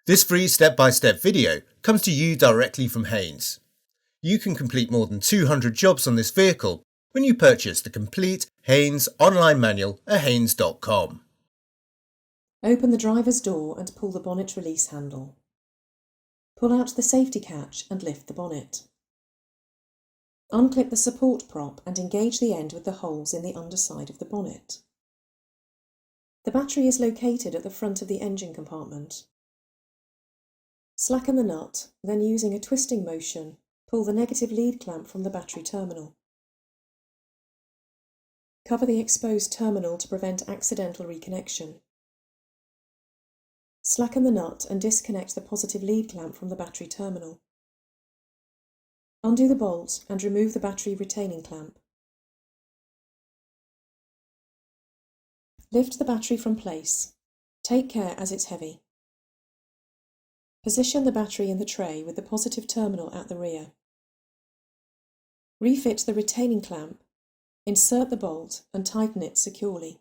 This free step-by-step video comes to you directly from Haynes. You can complete more than 200 jobs on this vehicle when you purchase the complete Haynes online manual at haynes.com. Open the driver's door and pull the bonnet release handle. Pull out the safety catch and lift the bonnet. Unclip the support prop and engage the end with the holes in the underside of the bonnet. The battery is located at the front of the engine compartment. Slacken the nut, then using a twisting motion, pull the negative lead clamp from the battery terminal. Cover the exposed terminal to prevent accidental reconnection. Slacken the nut and disconnect the positive lead clamp from the battery terminal. Undo the bolt and remove the battery retaining clamp. Lift the battery from place. Take care as it's heavy. Position the battery in the tray with the positive terminal at the rear. Refit the retaining clamp, insert the bolt and tighten it securely.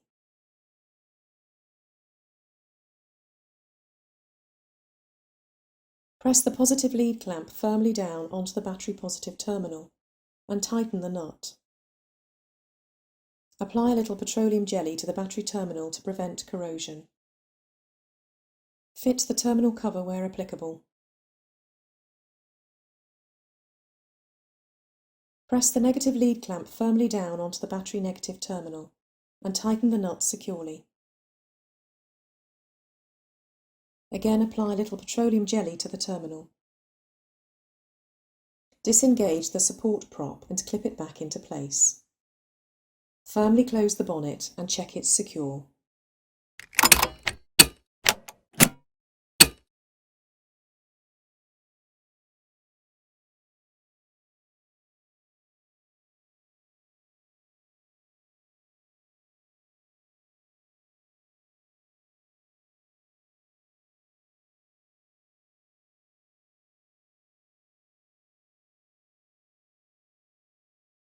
Press the positive lead clamp firmly down onto the battery positive terminal and tighten the nut. Apply a little petroleum jelly to the battery terminal to prevent corrosion. Fit the terminal cover where applicable. Press the negative lead clamp firmly down onto the battery negative terminal and tighten the nut securely. Again, apply a little petroleum jelly to the terminal. Disengage the support prop and clip it back into place. Firmly close the bonnet and check it's secure.